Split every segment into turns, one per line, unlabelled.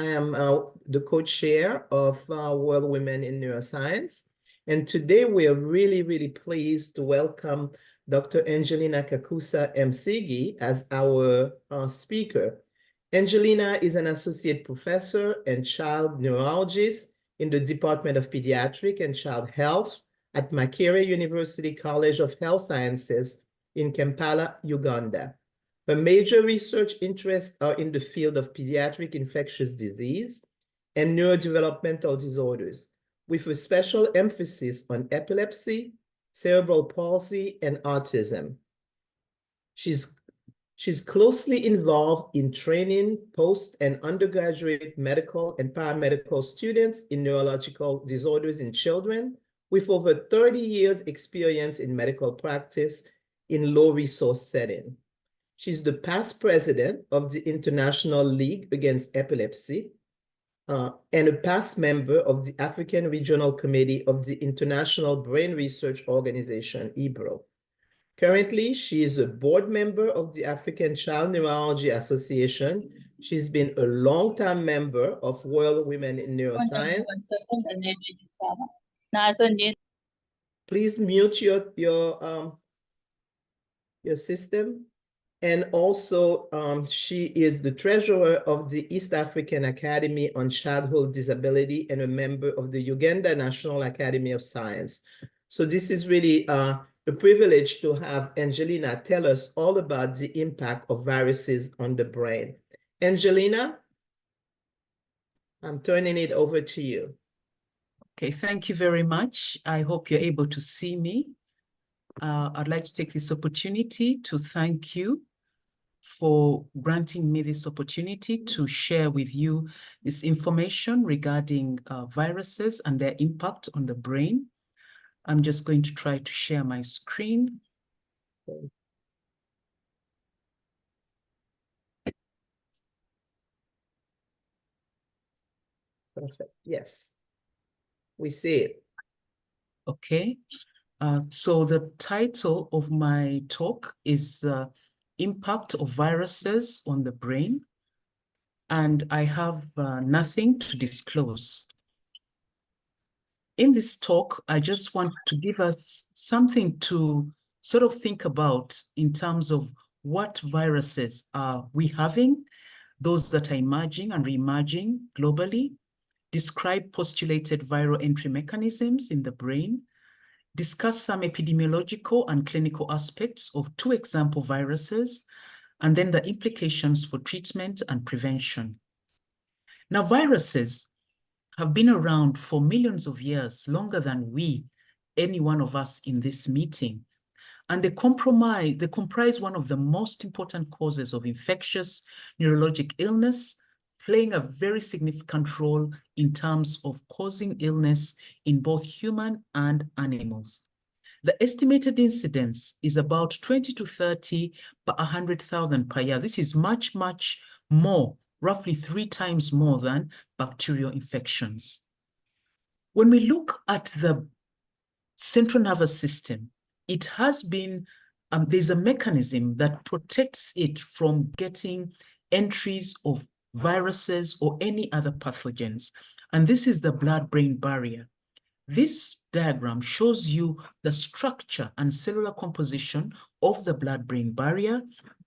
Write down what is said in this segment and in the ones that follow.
I am the co-chair of World Women in Neuroscience. And today we are really, really pleased to welcome Dr. Angelina Kakooza Mwesige as our speaker. Angelina is an associate professor and child neurologist in the Department of Pediatric and Child Health at Makerere University College of Health Sciences in Kampala, Uganda. Her major research interests are in the field of pediatric infectious disease and neurodevelopmental disorders, with a special emphasis on epilepsy, cerebral palsy, and autism. She's closely involved in training post- and undergraduate medical and paramedical students in neurological disorders in children, with over 30 years experience in medical practice in low-resource setting. She's the past president of the International League Against Epilepsy and a past member of the African Regional Committee of the International Brain Research Organization, IBRO. Currently, she is a board member of the African Child Neurology Association. She's been a long-time member of World Women in Neuroscience. Please mute your system. And also, she is the treasurer of the East African Academy on Childhood Disability and a member of the Uganda National Academy of Science. So this is really a privilege to have Angelina tell us all about the impact of viruses on the brain. Angelina, I'm turning it over to you.
Okay, thank you very much. I hope you're able to see me. I'd like to take this opportunity to thank you for granting me this opportunity to share with you this information regarding viruses and their impact on the brain. I'm just going to try to share my screen.
Perfect. Yes, we see it.
Okay. So the title of my talk is Impact of Viruses on the Brain, and I have nothing to disclose. In this talk, I just want to give us something to sort of think about in terms of what viruses are we having, those that are emerging and re-emerging globally, describe postulated viral entry mechanisms in the brain, discuss some epidemiological and clinical aspects of 2 example viruses, and then the implications for treatment and prevention. Now, viruses have been around for millions of years, longer than any one of us in this meeting. And they comprise one of the most important causes of infectious neurologic illness, playing a very significant role in terms of causing illness in both human and animals. The estimated incidence is about 20 to 30 per 100,000 per year. This is much, much more, roughly 3 times more than bacterial infections. When we look at the central nervous system, it has been, there's a mechanism that protects it from getting entries of viruses or any other pathogens. And this is the blood-brain barrier. This diagram shows you the structure and cellular composition of the blood-brain barrier.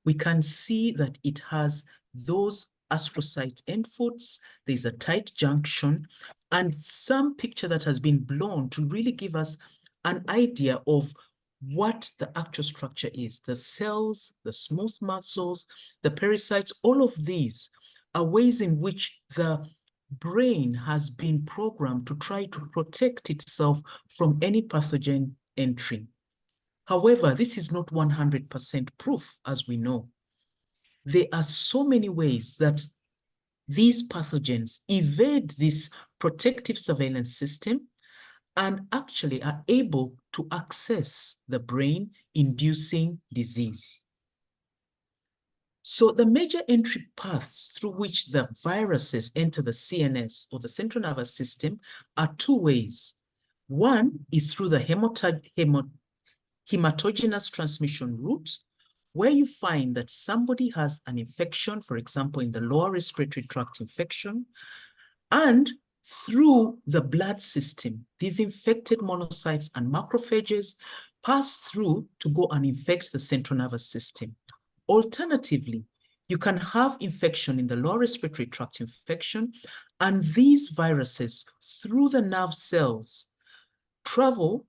We can see that it has those astrocyte endfoots, there's a tight junction, and some picture that has been blown to really give us an idea of what the actual structure is. The cells, the smooth muscles, the pericytes, all of these are ways in which the brain has been programmed to try to protect itself from any pathogen entry. However, this is not 100% proof, as we know. There are so many ways that these pathogens evade this protective surveillance system and actually are able to access the brain, inducing disease. So the major entry paths through which the viruses enter the CNS or the central nervous system are 2 ways. One is through the hematogenous transmission route, where you find that somebody has an infection, for example, in the lower respiratory tract infection, and through the blood system, these infected monocytes and macrophages pass through to go and infect the central nervous system. Alternatively, you can have infection in the lower respiratory tract infection, and these viruses, through the nerve cells, travel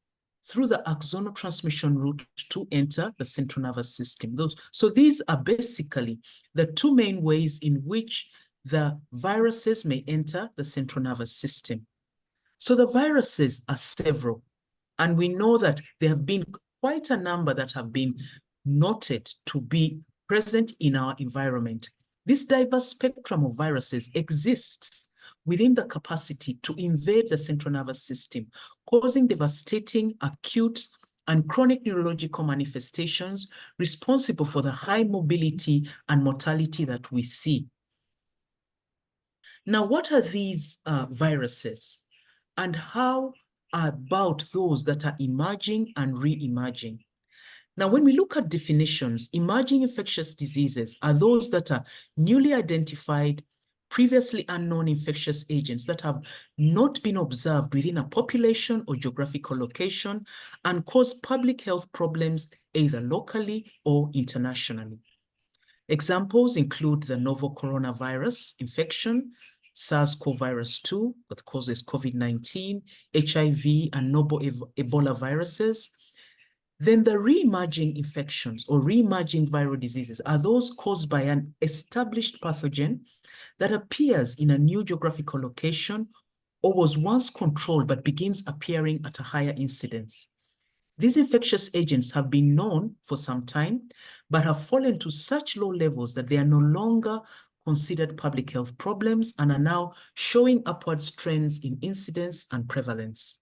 through the axonal transmission route to enter the central nervous system. So these are basically the two main ways in which the viruses may enter the central nervous system. So the viruses are several, and we know that there have been quite a number that have been noted to be present in our environment. This diverse spectrum of viruses exists within the capacity to invade the central nervous system, causing devastating, acute, and chronic neurological manifestations responsible for the high mobility and mortality that we see. Now, what are these viruses, and how about those that are emerging and re-emerging? Now, when we look at definitions, emerging infectious diseases are those that are newly identified, previously unknown infectious agents that have not been observed within a population or geographical location and cause public health problems either locally or internationally. Examples include the novel coronavirus infection, SARS-CoV-2 that causes COVID-19, HIV, and novel Ebola viruses. Then the re-emerging infections or re-emerging viral diseases are those caused by an established pathogen that appears in a new geographical location or was once controlled but begins appearing at a higher incidence. These infectious agents have been known for some time, but have fallen to such low levels that they are no longer considered public health problems and are now showing upward trends in incidence and prevalence.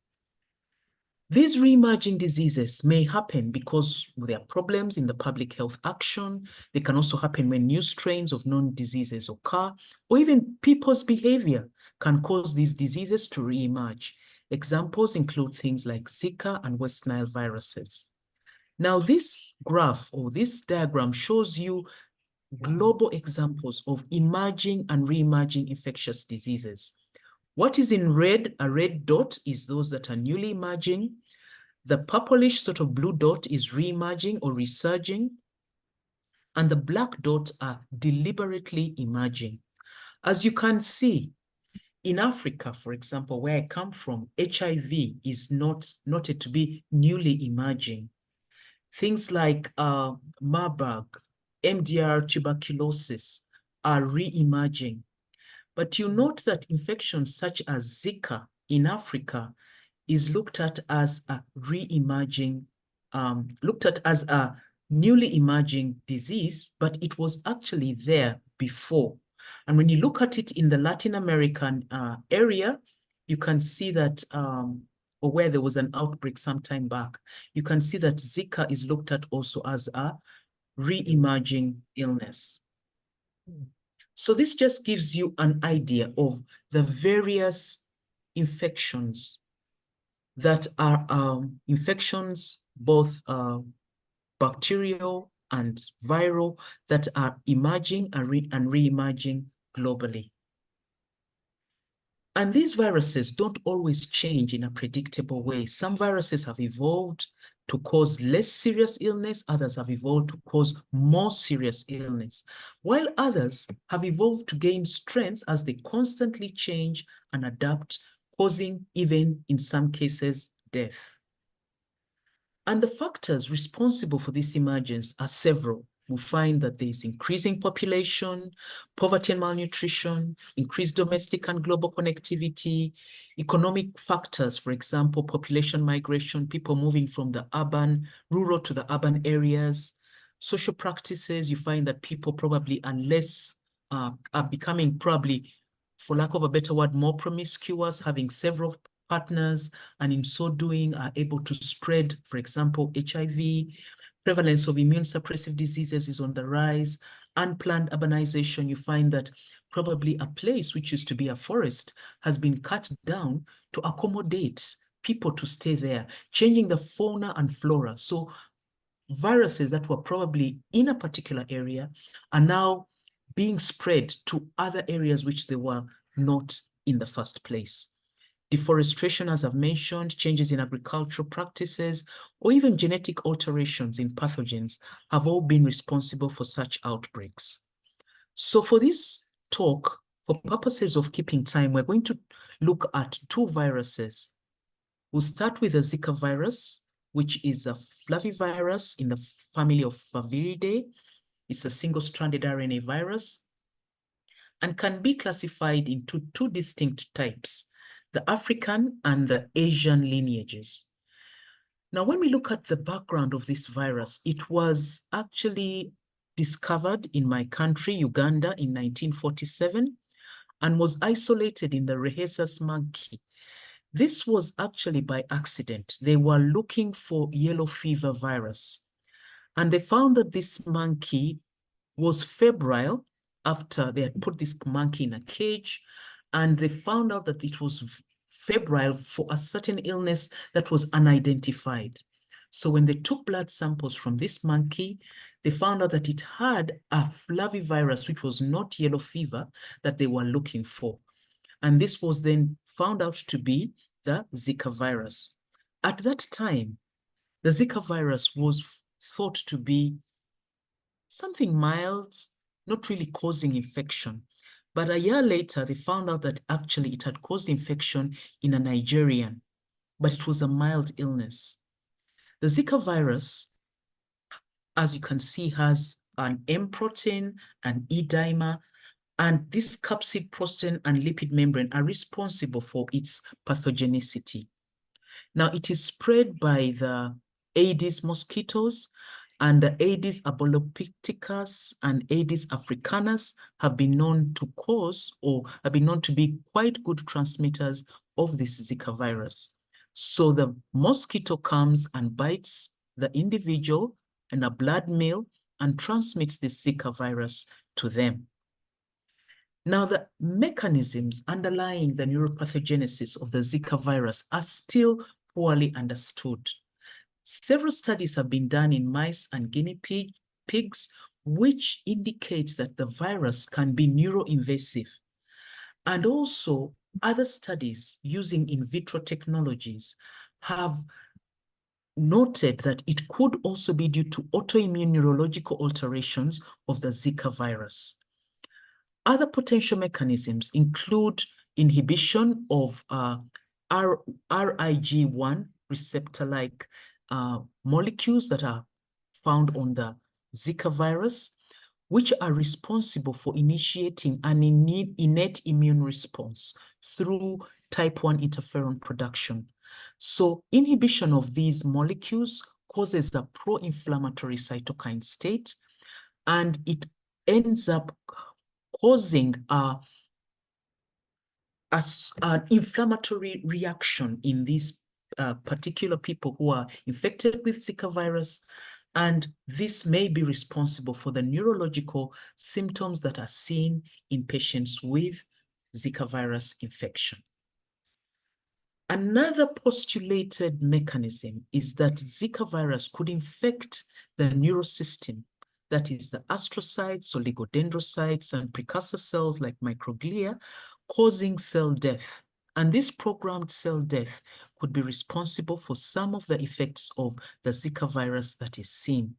These re-emerging diseases may happen because there are problems in the public health action. They can also happen when new strains of known diseases occur, or even people's behavior can cause these diseases to re-emerge. Examples include things like Zika and West Nile viruses. Now, this graph or this diagram shows you global examples of emerging and re-emerging infectious diseases. What is in red, a red dot, is those that are newly emerging. The purplish sort of blue dot is re-emerging or resurging. And the black dots are deliberately emerging. As you can see, in Africa, for example, where I come from, HIV is not noted to be newly emerging. Things like Marburg, MDR, tuberculosis are re-emerging. But you note that infections such as Zika in Africa is looked at as a re-emerging, looked at as a newly emerging disease, but it was actually there before. And when you look at it in the Latin American area, you can see that, or where there was an outbreak some time back, you can see that Zika is looked at also as a re-emerging illness. So this just gives you an idea of the various infections that are infections, both bacterial and viral, that are emerging and re-emerging globally. And these viruses don't always change in a predictable way. Some viruses have evolved to cause less serious illness, others have evolved to cause more serious illness, while others have evolved to gain strength as they constantly change and adapt, causing even, in some cases, death. And the factors responsible for this emergence are several. We find that there is increasing population, poverty and malnutrition, increased domestic and global connectivity, economic factors, for example, population migration, people moving from the rural to the urban areas, social practices. You find that people probably are becoming probably, for lack of a better word, more promiscuous, having several partners, and in so doing are able to spread, for example, HIV. Prevalence of immune suppressive diseases is on the rise. Unplanned urbanization, you find that probably a place which used to be a forest has been cut down to accommodate people to stay there, changing the fauna and flora. So viruses that were probably in a particular area are now being spread to other areas which they were not in the first place. Deforestation, as I've mentioned, changes in agricultural practices, or even genetic alterations in pathogens have all been responsible for such outbreaks. So for this talk, for purposes of keeping time, we're going to look at two viruses. We'll start with the Zika virus, which is a flavivirus in the family of Faviridae. It's a single-stranded RNA virus and can be classified into two distinct types, the African and the Asian lineages. Now, when we look at the background of this virus, it was actually discovered in my country, Uganda, in 1947, and was isolated in the rhesus monkey. This was actually by accident. They were looking for yellow fever virus, and they found that this monkey was febrile after they had put this monkey in a cage, and they found out that it was febrile for a certain illness that was unidentified. So when they took blood samples from this monkey, they found out that it had a flavivirus, which was not yellow fever, that they were looking for. And this was then found out to be the Zika virus. At that time, the Zika virus was thought to be something mild, not really causing infection. But a year later, they found out that actually it had caused infection in a Nigerian, but it was a mild illness. The Zika virus, as you can see, has an M protein, an E dimer, and this capsid protein and lipid membrane are responsible for its pathogenicity. Now, it is spread by the Aedes mosquitoes, and the Aedes albopicticus and Aedes africanus have been known to cause, or have been known to be quite good transmitters of this Zika virus. So the mosquito comes and bites the individual in a blood meal and transmits this Zika virus to them. Now, the mechanisms underlying the neuropathogenesis of the Zika virus are still poorly understood. Several studies have been done in mice and guinea pigs, which indicates that the virus can be neuroinvasive. And also, other studies using in vitro technologies have noted that it could also be due to autoimmune neurological alterations of the Zika virus. Other potential mechanisms include inhibition of RIG1 receptor-like molecules that are found on the Zika virus, which are responsible for initiating an innate immune response through type 1 interferon production. So inhibition of these molecules causes the pro-inflammatory cytokine state, and it ends up causing an inflammatory reaction in these particular people who are infected with Zika virus, and this may be responsible for the neurological symptoms that are seen in patients with Zika virus infection. Another postulated mechanism is that Zika virus could infect the neurosystem, that is the astrocytes, oligodendrocytes, and precursor cells like microglia, causing cell death. And this programmed cell death could be responsible for some of the effects of the Zika virus that is seen.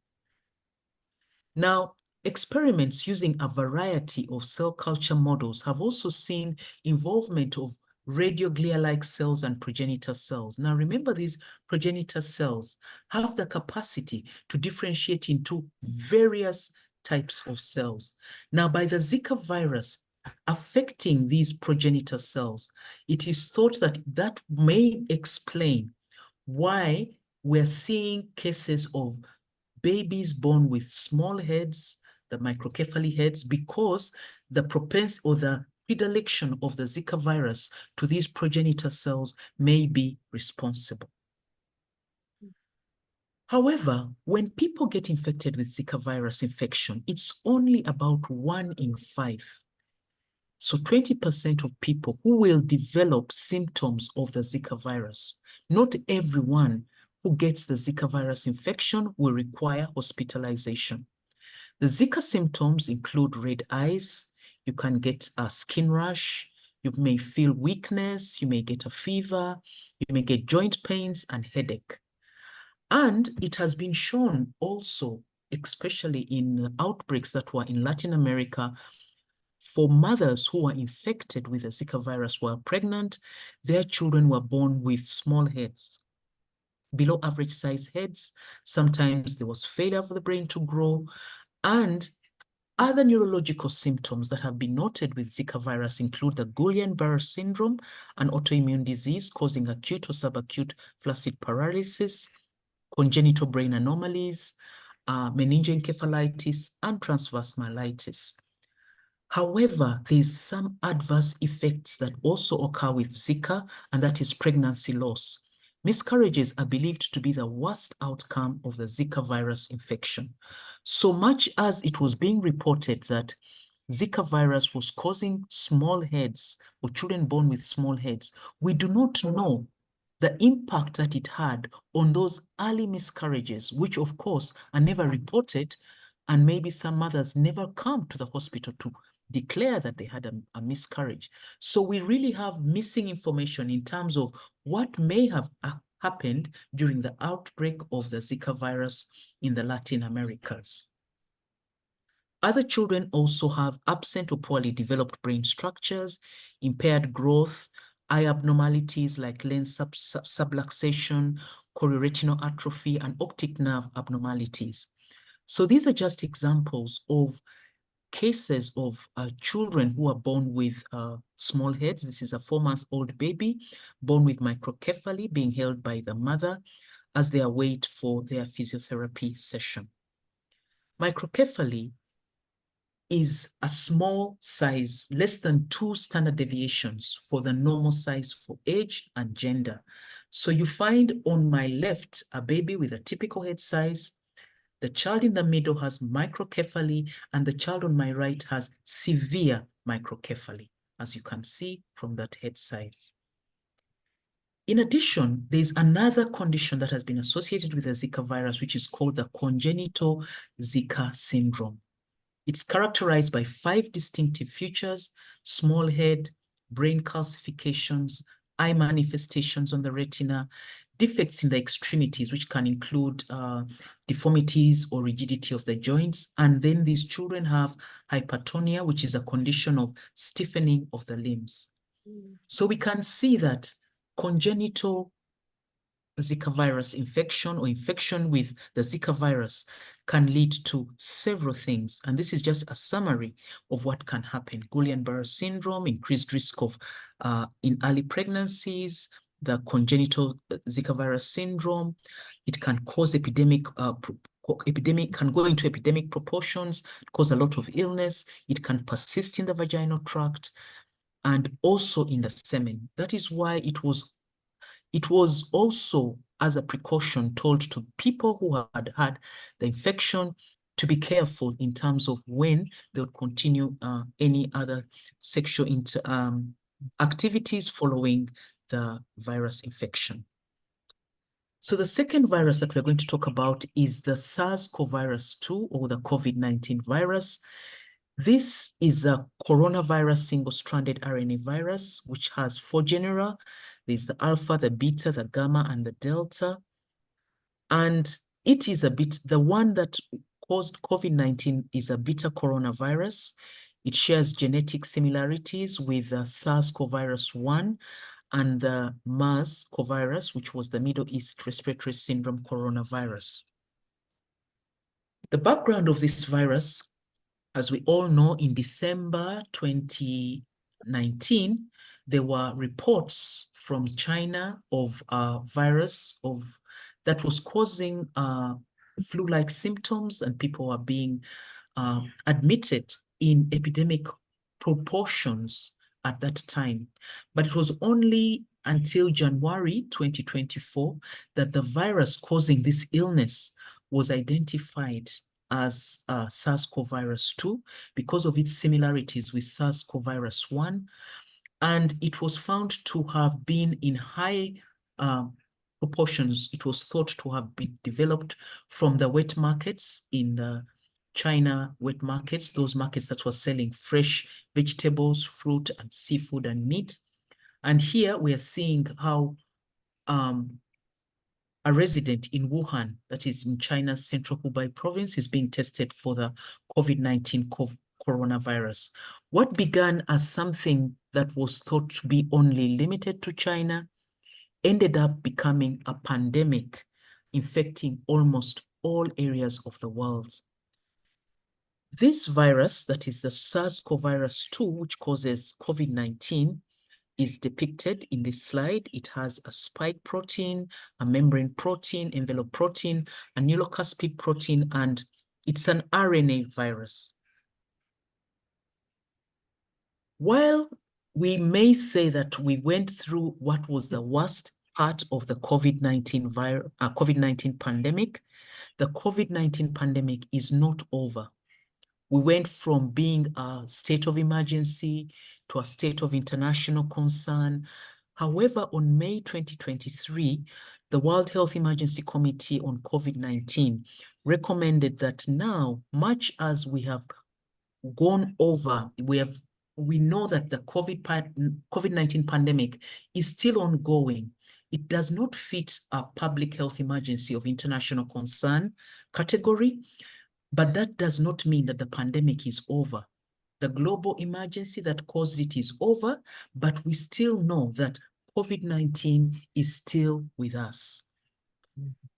Now, experiments using a variety of cell culture models have also seen involvement of radioglia-like cells and progenitor cells. Now, remember, these progenitor cells have the capacity to differentiate into various types of cells. Now, by the Zika virus affecting these progenitor cells, it is thought that that may explain why we're seeing cases of babies born with small heads, the microcephaly heads, because the propensity or the predilection of the Zika virus to these progenitor cells may be responsible. However, when people get infected with Zika virus infection, it's only about 1 in 5. So 20% of people who will develop symptoms of the Zika virus. Not everyone who gets the Zika virus infection will require hospitalization. The Zika symptoms include red eyes, you can get a skin rash, you may feel weakness, you may get a fever, you may get joint pains and headache. And it has been shown also, especially in outbreaks that were in Latin America, for mothers who were infected with the Zika virus while pregnant, their children were born with small heads, below average size heads. Sometimes there was failure for the brain to grow, and other neurological symptoms that have been noted with Zika virus include the Guillain-Barré syndrome, an autoimmune disease causing acute or subacute flaccid paralysis, congenital brain anomalies, meningoencephalitis, and transverse myelitis. However, there's some adverse effects that also occur with Zika, and that is pregnancy loss. Miscarriages are believed to be the worst outcome of the Zika virus infection. So much as it was being reported that Zika virus was causing small heads or children born with small heads, we do not know the impact that it had on those early miscarriages, which of course are never reported, and maybe some mothers never come to the hospital to declare that they had a miscarriage. So we really have missing information in terms of what may have happened during the outbreak of the Zika virus in the Latin Americas. Other children also have absent or poorly developed brain structures, impaired growth, eye abnormalities like lens subluxation, chorioretinal atrophy, and optic nerve abnormalities. So these are just examples of cases of children who are born with small heads. This is a 4-month-old baby born with microcephaly being held by the mother as they await for their physiotherapy session. Microcephaly is a small size, less than 2 standard deviations for the normal size for age and gender. So you find on my left a baby with a typical head size. The child in the middle has microcephaly, and the child on my right has severe microcephaly, as you can see from that head size. In addition, there's another condition that has been associated with the Zika virus, which is called the congenital Zika syndrome. It's characterized by 5 distinctive features: small head, brain calcifications, eye manifestations on the retina, defects in the extremities, which can include deformities or rigidity of the joints. And then these children have hypertonia, which is a condition of stiffening of the limbs. So we can see that congenital Zika virus infection or infection with the Zika virus can lead to several things. And this is just a summary of what can happen. Guillain-Barré syndrome, increased risk of in early pregnancies, the congenital Zika virus syndrome. It can cause epidemic can go into epidemic proportions, cause a lot of illness. It can persist in the vaginal tract and also in the semen. That is why it was also, as a precaution, told to people who had had the infection to be careful in terms of when they would continue any other sexual activities following the virus infection. So the second virus that we're going to talk about is the SARS-CoV-2 or the COVID-19 virus. This is a coronavirus single-stranded RNA virus, which has 4 genera. There's the alpha, the beta, the gamma, and the delta. And it is the one that caused COVID-19 is a beta coronavirus. It shares genetic similarities with SARS-CoV-1 and the MERS-CoV virus, which was the Middle East Respiratory Syndrome coronavirus. The background of this virus, as we all know, in December 2019, there were reports from China of a virus that was causing flu-like symptoms, and people were being admitted in epidemic proportions at that time. But it was only until January 2024 that the virus causing this illness was identified as SARS-CoV-2 because of its similarities with SARS-CoV-1. And it was found to have been in high proportions, it was thought to have been developed from the wet markets in the China wet markets, those markets that were selling fresh vegetables, fruit, and seafood and meat. And here we are seeing how a resident in Wuhan, that is in China's central Hubei province, is being tested for the COVID-19 coronavirus. What began as something that was thought to be only limited to China ended up becoming a pandemic, infecting almost all areas of the world. This virus, that is the SARS-CoV-2, which causes COVID-19, is depicted in this slide. It has a spike protein, a membrane protein, envelope protein, a nucleocapsid protein, and it's an RNA virus. While we may say that we went through what was the worst part of the COVID-19 pandemic, the COVID-19 pandemic is not over. We went from being a state of emergency to a state of international concern. However, on May 2023, the World Health Emergency Committee on COVID-19 recommended that now, much as we have gone over, we know that the COVID-19 pandemic is still ongoing. It does not fit a public health emergency of international concern category, but that does not mean that the pandemic is over. The global emergency that caused it is over, but we still know that COVID-19 is still with us.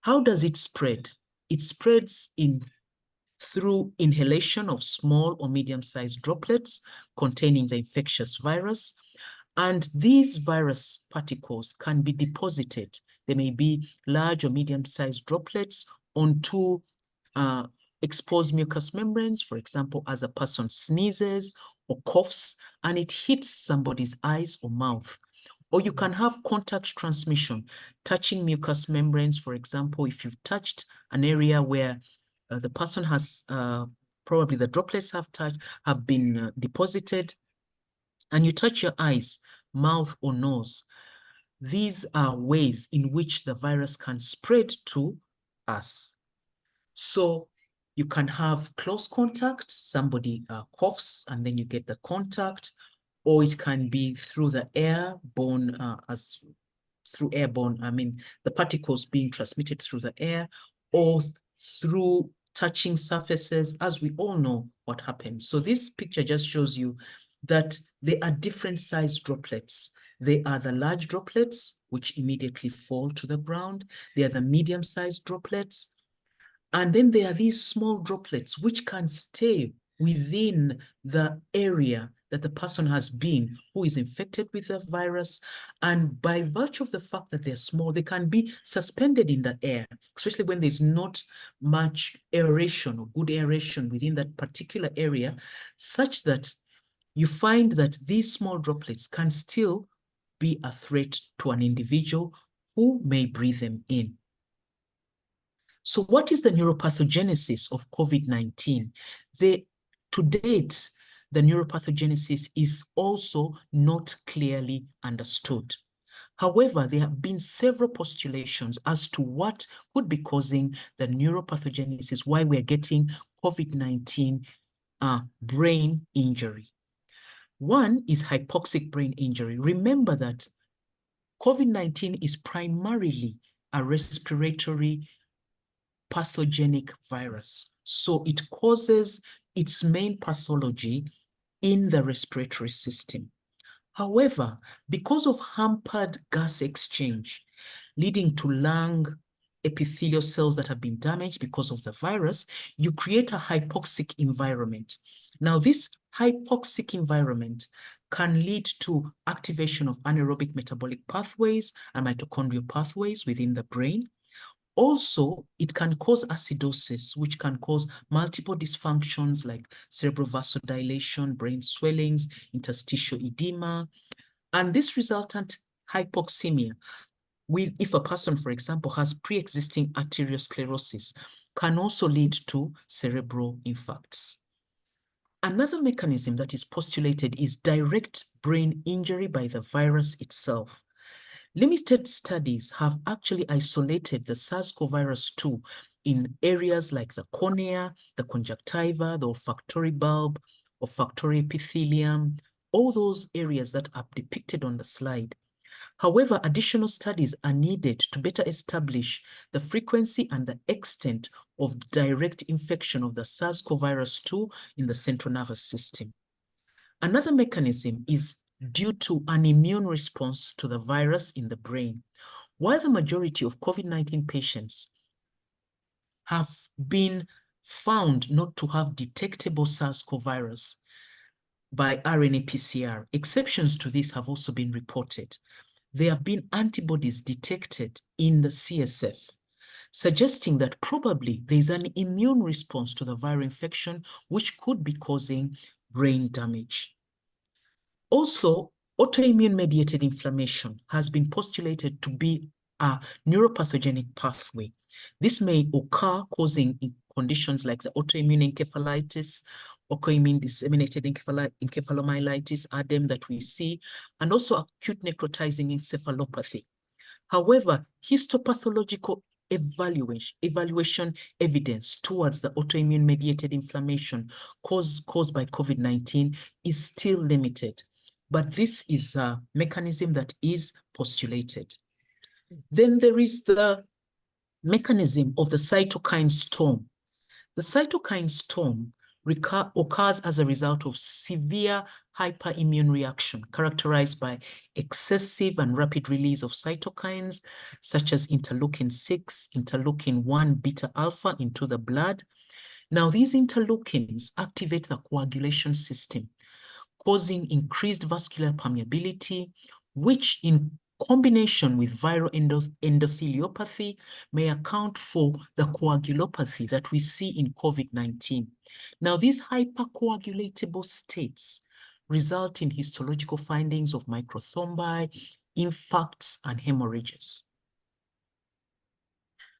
How does it spread? It spreads through inhalation of small or medium-sized droplets containing the infectious virus. And these virus particles can be deposited. They may be large or medium-sized droplets onto exposed mucous membranes, for example, as a person sneezes or coughs, and it hits somebody's eyes or mouth. Or you can have contact transmission, touching mucous membranes. For example, if you've touched an area where the person has, probably the droplets have been deposited, and you touch your eyes, mouth, or nose, these are ways in which the virus can spread to us. So you can have close contact, somebody coughs and then you get the contact, or it can be through the airborne, the particles being transmitted through the air, or through touching surfaces, as we all know what happens. So this picture just shows you that there are different size droplets. They are the large droplets, which immediately fall to the ground. They are the medium-sized droplets. And then there are these small droplets which can stay within the area that the person has been who is infected with the virus. And by virtue of the fact that they're small, they can be suspended in the air, especially when there's not much aeration or good aeration within that particular area, such that you find that these small droplets can still be a threat to an individual who may breathe them in. So what is the neuropathogenesis of COVID-19? To date, the neuropathogenesis is also not clearly understood. However, there have been several postulations as to what could be causing the neuropathogenesis, why we're getting COVID-19 brain injury. One is hypoxic brain injury. Remember that COVID-19 is primarily a respiratory pathogenic virus. So it causes its main pathology in the respiratory system. However, because of hampered gas exchange, leading to lung epithelial cells that have been damaged because of the virus, you create a hypoxic environment. Now, this hypoxic environment can lead to activation of anaerobic metabolic pathways and mitochondrial pathways within the brain. Also, it can cause acidosis, which can cause multiple dysfunctions like cerebral vasodilation, brain swellings, interstitial edema, and this resultant hypoxemia, if a person, for example, has pre-existing arteriosclerosis, can also lead to cerebral infarcts. Another mechanism that is postulated is direct brain injury by the virus itself. Limited studies have actually isolated the SARS-CoV-2 in areas like the cornea, the conjunctiva, the olfactory bulb, olfactory epithelium, all those areas that are depicted on the slide. However, additional studies are needed to better establish the frequency and the extent of direct infection of the SARS-CoV-2 in the central nervous system. Another mechanism is due to an immune response to the virus in the brain. While the majority of COVID-19 patients have been found not to have detectable SARS-CoV virus by RNA PCR, exceptions to this have also been reported. There have been antibodies detected in the CSF, suggesting that probably there is an immune response to the viral infection, which could be causing brain damage. Also, autoimmune-mediated inflammation has been postulated to be a neuropathogenic pathway. This may occur causing conditions like the autoimmune encephalitis, autoimmune disseminated encephalomyelitis, ADEM that we see, and also acute necrotizing encephalopathy. However, histopathological evaluation evidence towards the autoimmune-mediated inflammation caused by COVID-19 is still limited, but this is a mechanism that is postulated. Then there is the mechanism of the cytokine storm. The cytokine storm occurs as a result of severe hyperimmune reaction characterized by excessive and rapid release of cytokines such as interleukin-6, interleukin-1 beta alpha into the blood. Now, these interleukins activate the coagulation system, causing increased vascular permeability, which in combination with viral endotheliopathy may account for the coagulopathy that we see in COVID-19. Now, these hypercoagulatable states result in histological findings of microthrombi, infarcts, and hemorrhages.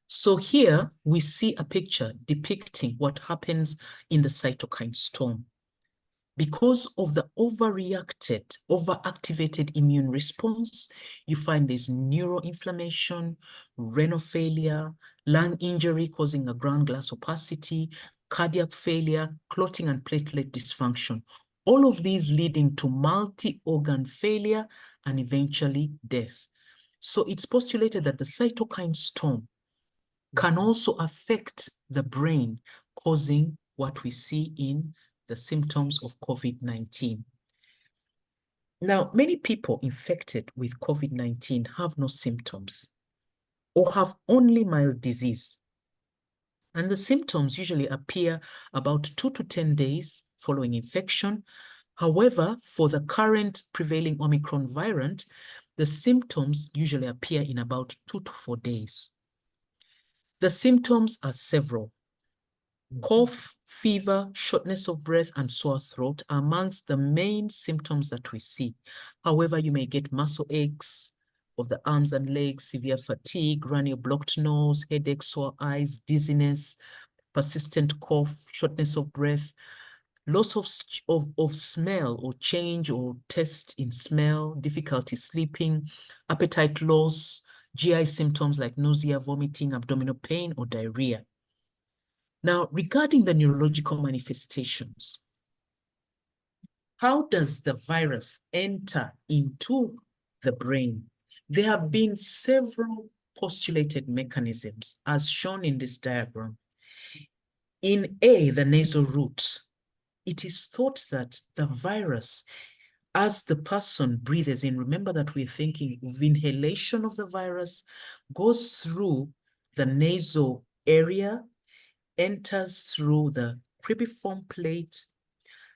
So here we see a picture depicting what happens in the cytokine storm. Because of the overactivated immune response, you find there's neuroinflammation, renal failure, lung injury causing a ground glass opacity, cardiac failure, clotting and platelet dysfunction. All of these leading to multi-organ failure and eventually death. So it's postulated that the cytokine storm can also affect the brain, causing what we see in the symptoms of COVID-19. Now, many people infected with COVID-19 have no symptoms or have only mild disease. And the symptoms usually appear about 2 to 10 days following infection. However, for the current prevailing Omicron variant, the symptoms usually appear in about 2 to 4 days. The symptoms are several. Cough, fever, shortness of breath, and sore throat are amongst the main symptoms that we see. However, you may get muscle aches of the arms and legs, severe fatigue, runny or blocked nose, headache, sore eyes, dizziness, persistent cough, shortness of breath, loss of smell or change or taste in smell, difficulty sleeping, appetite loss, GI symptoms like nausea, vomiting, abdominal pain, or diarrhea. Now, regarding the neurological manifestations, how does the virus enter into the brain? There have been several postulated mechanisms, as shown in this diagram. In A, the nasal route, it is thought that the virus, as the person breathes in, remember that we're thinking of inhalation of the virus, goes through the nasal area, enters through the cribriform plate.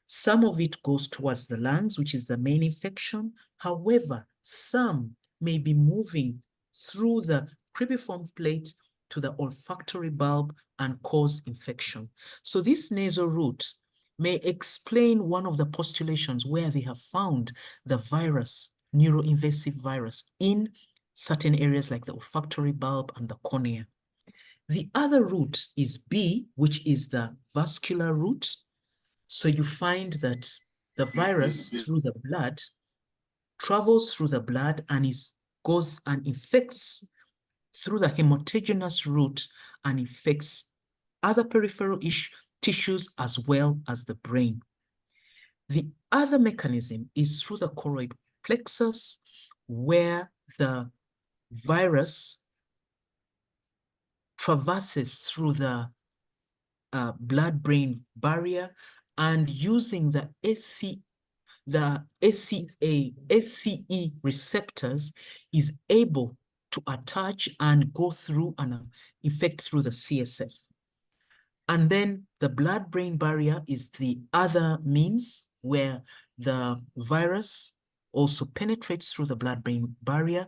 Some of it goes towards the lungs, which is the main infection. However, some may be moving through the cribriform plate to the olfactory bulb and cause infection. So this nasal route may explain one of the postulations where they have found the virus, neuroinvasive virus, in certain areas like the olfactory bulb and the cornea. The other route is B, which is the vascular route. So you find that the virus through the blood travels through the blood and is goes and infects through the hematogenous route and infects other peripheral tissues as well as the brain. The other mechanism is through the choroid plexus, where the virus traverses through the blood-brain barrier, and using the SCE receptors is able to attach and go through and infect through the CSF. And then the blood-brain barrier is the other means where the virus also penetrates through the blood-brain barrier,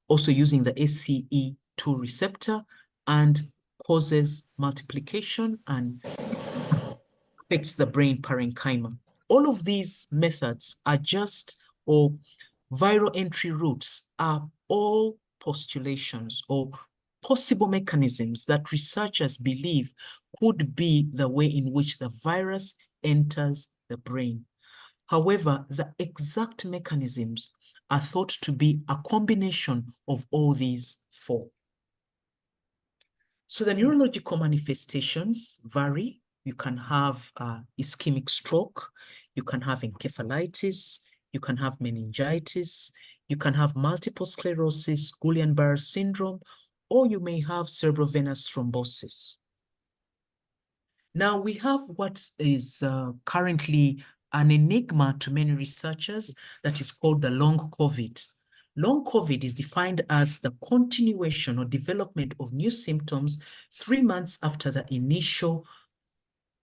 also using the SCE2 receptor, and causes multiplication and affects the brain parenchyma. All of these methods are just, or viral entry routes are all postulations or possible mechanisms that researchers believe could be the way in which the virus enters the brain. However, the exact mechanisms are thought to be a combination of all these four. So the neurological manifestations vary. You can have ischemic stroke, you can have encephalitis, you can have meningitis, you can have multiple sclerosis, Guillain-Barré syndrome, or you may have cerebral venous thrombosis. Now we have what is currently an enigma to many researchers that is called the long COVID. Long COVID is defined as the continuation or development of new symptoms 3 months after the initial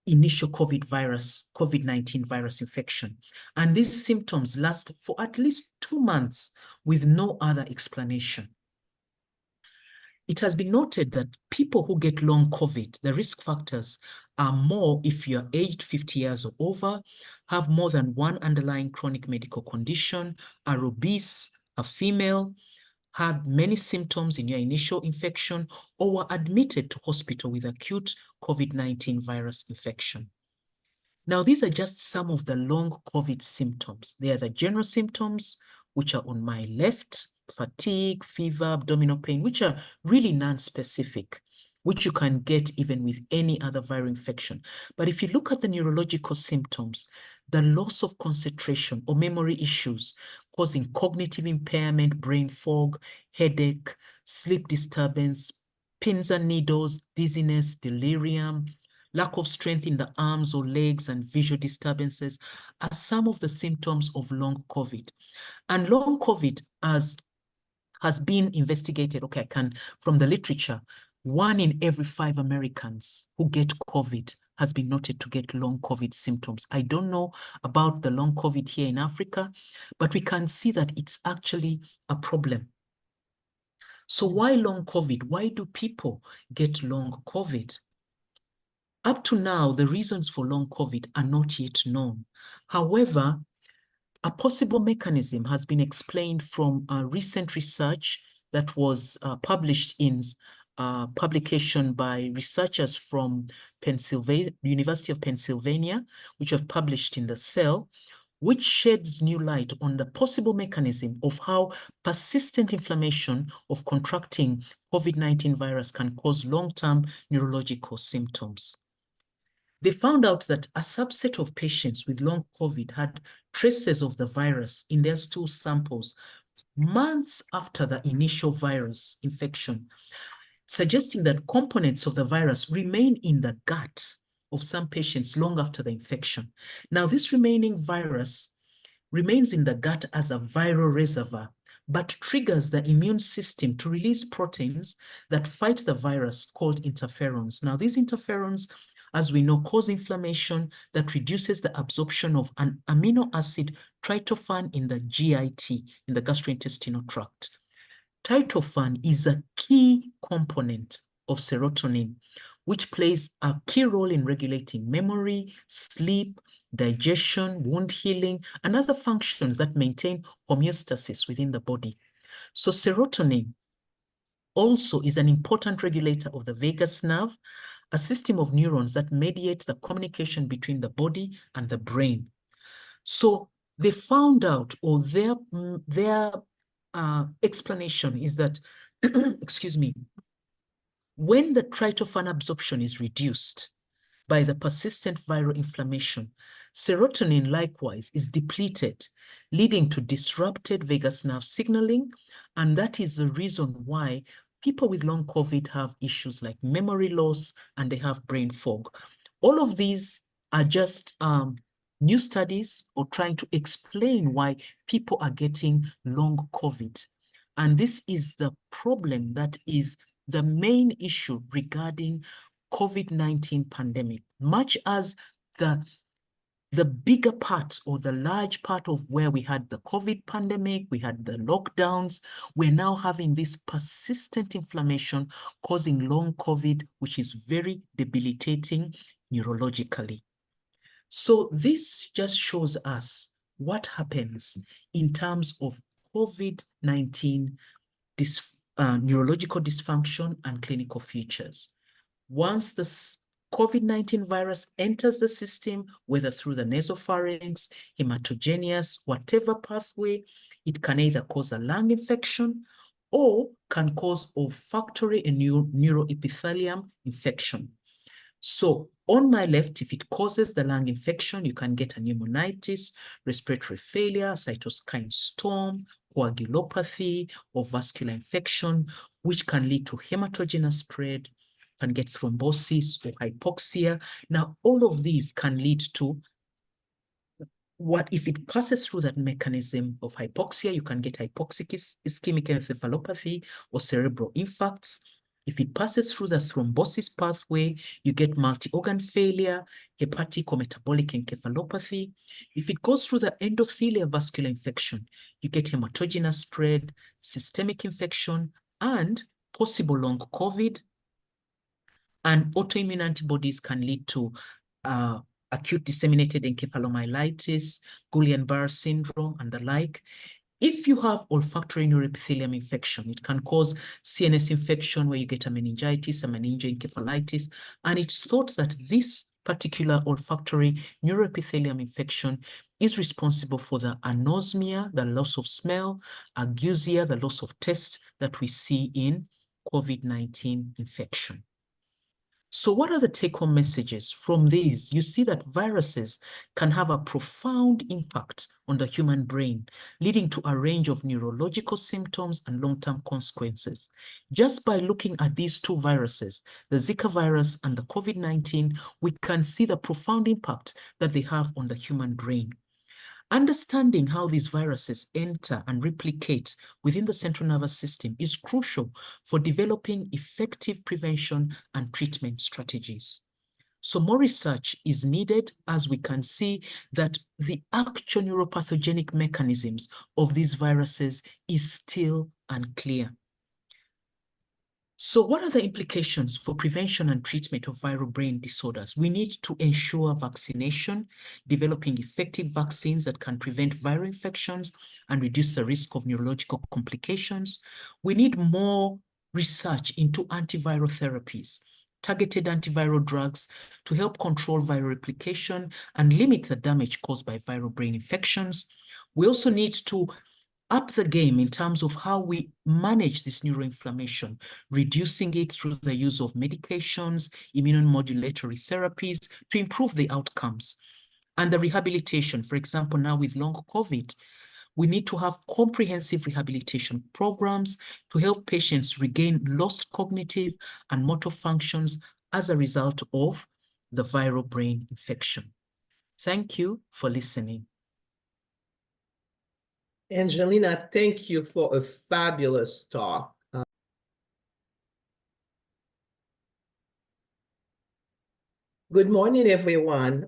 COVID-19 virus infection. And these symptoms last for at least 2 months with no other explanation. It has been noted that people who get long COVID, the risk factors are more if you're aged 50 years or over, have more than one underlying chronic medical condition, are obese, a female, had many symptoms in your initial infection, or were admitted to hospital with acute COVID-19 virus infection. Now, these are just some of the long COVID symptoms. They are the general symptoms, which are on my left: fatigue, fever, abdominal pain, which are really non-specific, which you can get even with any other viral infection. But if you look at the neurological symptoms, the loss of concentration or memory issues causing cognitive impairment, brain fog, headache, sleep disturbance, pins and needles, dizziness, delirium, lack of strength in the arms or legs, and visual disturbances are some of the symptoms of long COVID. And long COVID has been investigated, from the literature, 1 in every 5 Americans who get COVID has been noted to get long COVID symptoms. I don't know about the long COVID here in Africa, but we can see that it's actually a problem. So why long COVID? Why do people get long COVID? Up to now, the reasons for long COVID are not yet known. However, a possible mechanism has been explained from recent research that was published in publication by researchers from University of Pennsylvania, which was published in the Cell, which sheds new light on the possible mechanism of how persistent inflammation of contracting COVID-19 virus can cause long-term neurological symptoms. They found out that a subset of patients with long COVID had traces of the virus in their stool samples months after the initial virus infection, suggesting that components of the virus remain in the gut of some patients long after the infection. Now, this remaining virus remains in the gut as a viral reservoir, but triggers the immune system to release proteins that fight the virus called interferons. Now, these interferons, as we know, cause inflammation that reduces the absorption of an amino acid tryptophan in the GIT, in the gastrointestinal tract. Tryptophan is a key component of serotonin, which plays a key role in regulating memory, sleep, digestion, wound healing, and other functions that maintain homeostasis within the body. So serotonin also is an important regulator of the vagus nerve, a system of neurons that mediate the communication between the body and the brain. So they found out, or their explanation is that, excuse me, when the tryptophan absorption is reduced by the persistent viral inflammation, serotonin likewise is depleted, leading to disrupted vagus nerve signaling. And that is the reason why people with long COVID have issues like memory loss and they have brain fog. All of these are just new studies or trying to explain why people are getting long COVID. And this is the problem that is the main issue regarding COVID-19 pandemic. Much as the bigger part or the large part of where we had the COVID pandemic, we had the lockdowns, we're now having this persistent inflammation causing long COVID, which is very debilitating neurologically. So this just shows us what happens in terms of COVID-19 neurological dysfunction and clinical features. Once the COVID-19 virus enters the system, whether through the nasopharynx, hematogenous, whatever pathway, it can either cause a lung infection or can cause olfactory and neuroepithelium infection. So on my left, if it causes the lung infection, you can get a pneumonitis, respiratory failure, cytokine storm, coagulopathy, or vascular infection, which can lead to hematogenous spread, can get thrombosis or hypoxia. Now, all of these can lead to what if it passes through that mechanism of hypoxia, you can get hypoxic ischemic encephalopathy or cerebral infarcts. If it passes through the thrombosis pathway, you get multi-organ failure, hepatic or metabolic encephalopathy. If it goes through the endothelial vascular infection, you get hematogenous spread, systemic infection, and possible long COVID. And autoimmune antibodies can lead to acute disseminated encephalomyelitis, Guillain-Barré syndrome, and the like. If you have olfactory neuroepithelium infection, it can cause CNS infection where you get a meningitis, a meningoencephalitis, and it's thought that this particular olfactory neuroepithelium infection is responsible for the anosmia, the loss of smell, ageusia, the loss of taste that we see in COVID-19 infection. So what are the take-home messages from these? You see that viruses can have a profound impact on the human brain, leading to a range of neurological symptoms and long-term consequences. Just by looking at these two viruses, the Zika virus and the COVID-19, we can see the profound impact that they have on the human brain. Understanding how these viruses enter and replicate within the central nervous system is crucial for developing effective prevention and treatment strategies. So more research is needed as we can see that the actual neuropathogenic mechanisms of these viruses is still unclear. So what are the implications for prevention and treatment of viral brain disorders? We need to ensure vaccination, developing effective vaccines that can prevent viral infections and reduce the risk of neurological complications. We need more research into antiviral therapies, targeted antiviral drugs to help control viral replication and limit the damage caused by viral brain infections. We also need to up the game in terms of how we manage this neuroinflammation, reducing it through the use of medications, immunomodulatory therapies to improve the outcomes. And the rehabilitation, for example, now with long COVID, we need to have comprehensive rehabilitation programs to help patients regain lost cognitive and motor functions as a result of the viral brain infection. Thank you for listening.
Angelina, thank you for a fabulous talk. Good morning, everyone.